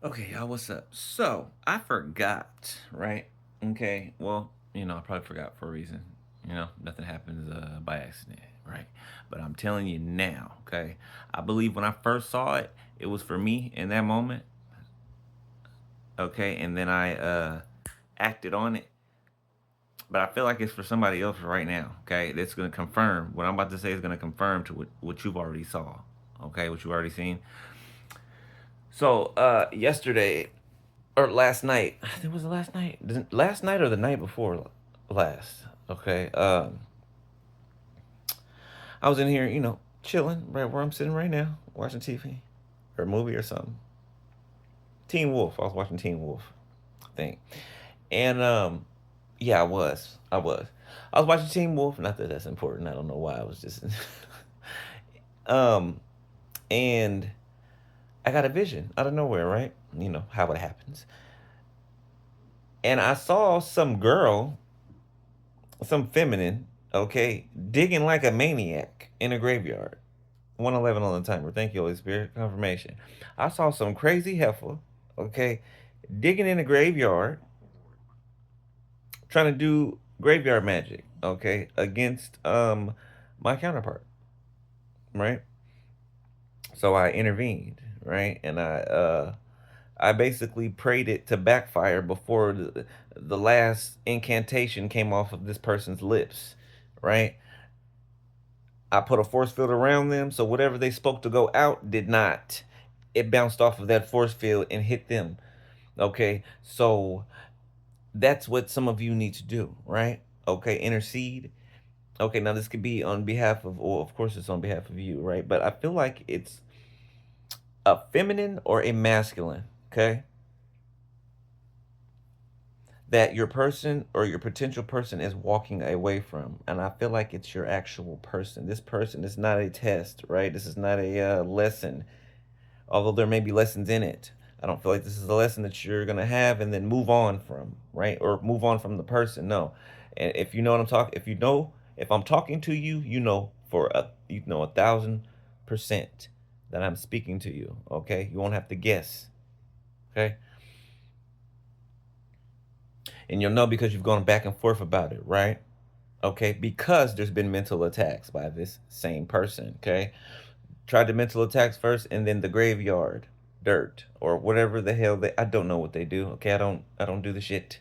Okay, y'all, what's up? So, I forgot, right? Okay, well, I probably forgot for a reason. Nothing happens by accident, right? But I'm telling you now, okay? I believe when I first saw it, it was for me in that moment, okay? And then I acted on it. But I feel like it's for somebody else right now, okay? That's going to confirm. What I'm about to say is going to confirm to what you've already saw, okay? What you've already seen. So, yesterday, or last night. I think it was the last night. Last night or the night before last. Okay. I was in here, chilling right where I'm sitting right now, watching TV or a movie or something. Teen Wolf. I was watching Teen Wolf, I think. And yeah, I was. I was watching Teen Wolf. Not that that's important. I don't know why. I was just. um, and I got a vision out of nowhere. Right. You know how it happens. And I saw some girl, some feminine, okay, digging like a maniac in a graveyard. 111 on the timer. Thank you, Holy Spirit. Confirmation. I saw some crazy heifer, okay, digging in a graveyard, trying to do graveyard magic, okay, against my counterpart, right? So I intervened, right? And I basically prayed it to backfire before the last incantation came off of this person's lips, right? I put a force field around them, so whatever they spoke to go out did not. It bounced off of that force field and hit them. Okay, so that's what some of you need to do, right? Okay, intercede. Okay, now this could be on behalf of, well, of course, it's on behalf of you, right? But I feel like it's a feminine or a masculine, okay? That your person or your potential person is walking away from. And I feel like it's your actual person. This person is not a test, right? This is not a lesson, although there may be lessons in it. I don't feel like this is a lesson that you're gonna have and then move on from, right? Or move on from the person. No. And if you know what I'm talking, if I'm talking to you, you know 1,000% that I'm speaking to you. Okay, you won't have to guess. Okay, and you'll know because you've gone back and forth about it, right? Okay, because there's been mental attacks by this same person. Okay, tried the mental attacks first and then the graveyard dirt or whatever the hell I don't know what they do. Okay, I don't do the shit.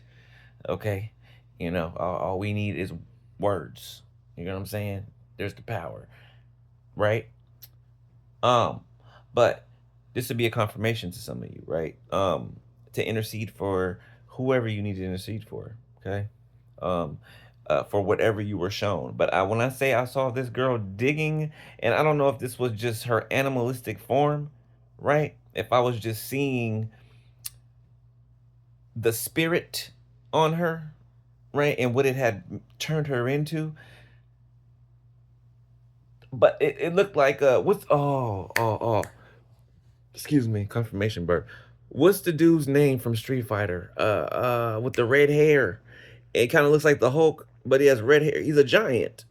Okay, all we need is words. You know what I'm saying? There's the power, right? um but this would be a confirmation to some of you, right? To intercede for whoever you need to intercede for. Okay. um for whatever you were shown. But when I say I saw this girl digging, and I don't know if this was just her animalistic form, right? If I was just seeing the spirit on her, right, and what it had turned her into. But it looked like what's excuse me, confirmation burp. What's the dude's name from Street Fighter? With the red hair. It kind of looks like the Hulk, but he has red hair. He's a giant.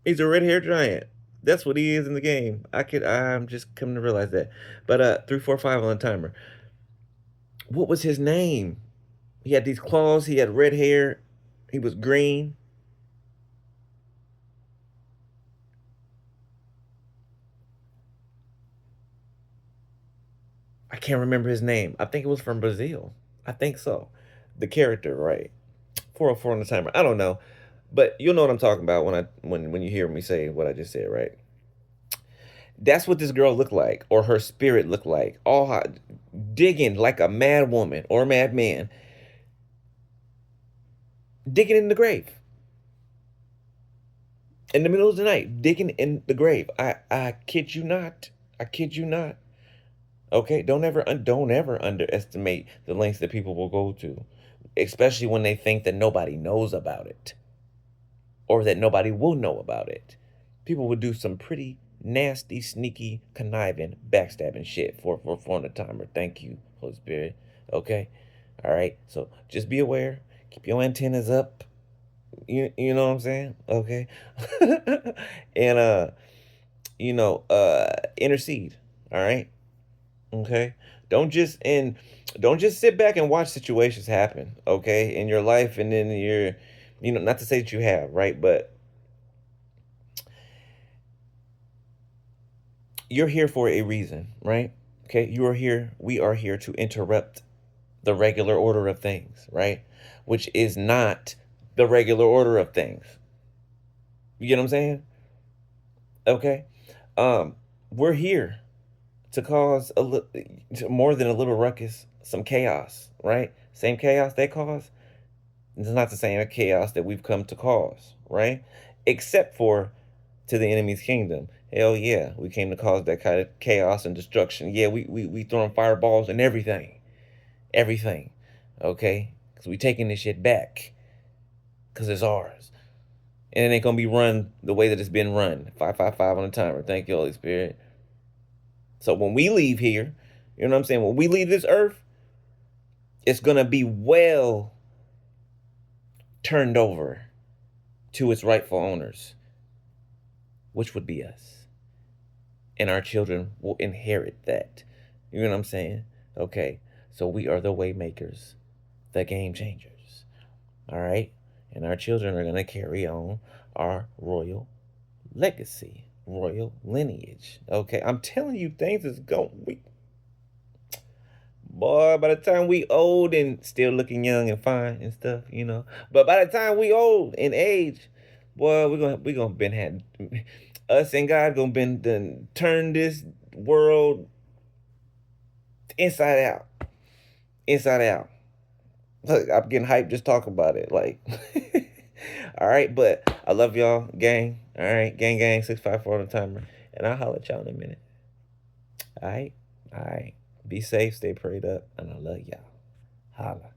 He's a red hair giant. That's what he is in the game. I'm just coming to realize that. But 345 on the timer. What was his name? He had these claws, he had red hair, he was green. I can't remember his name. I think it was from Brazil. I think so. The character, right? 404 on the timer. I don't know. But you'll know what I'm talking about when you hear me say what I just said, right? That's what this girl looked like, or her spirit looked like. All hot, digging like a mad woman or mad man, digging in the grave in the middle of the night, digging in the grave. I kid you not. I kid you not. Okay, don't ever underestimate the lengths that people will go to, especially when they think that nobody knows about it or that nobody will know about it. People would do some pretty nasty, sneaky, conniving, backstabbing shit for on the timer. Thank you, Holy Spirit. Okay, all right. So just be aware. Keep your antennas up. You know what I'm saying? Okay, and intercede. All right. Okay, don't just and don't just sit back and watch situations happen. Okay, in your life, and then your, not to say that you have, right, but you're here for a reason, right? Okay, you are here. We are here to interrupt the regular order of things, right? Which is not the regular order of things. You get what I'm saying? Okay. Um, we're here to cause more than a little ruckus, some chaos, right? Same chaos they cause. It's not the same chaos that we've come to cause, right? Except for to the enemy's kingdom. Hell yeah, we came to cause that kind of chaos and destruction. Yeah, we throwing fireballs and everything, okay? Because we taking this shit back because it's ours. And it ain't gonna be run the way that it's been run. 555 on the timer. Thank you, Holy Spirit. So when we leave here, you know what I'm saying? When we leave this earth, it's gonna be well turned over to its rightful owners, which would be us. And our children will inherit that. You know what I'm saying? Okay. So we are the way makers, the game changers. All right. And our children are gonna carry on our royal legacy, royal lineage. Okay. I'm telling you, things is going we boy, by the time we old and still looking young and fine and stuff, But by the time we old in age, boy, we gonna been had us and God gonna been done turn this world inside out, inside out. Look, I'm getting hyped just talking about it. Like, all right, but I love y'all, gang. All right, gang, 654 on the timer, and I'll holler at y'all in a minute. All right, all right. Be safe, stay prayed up, and I love y'all. Holla.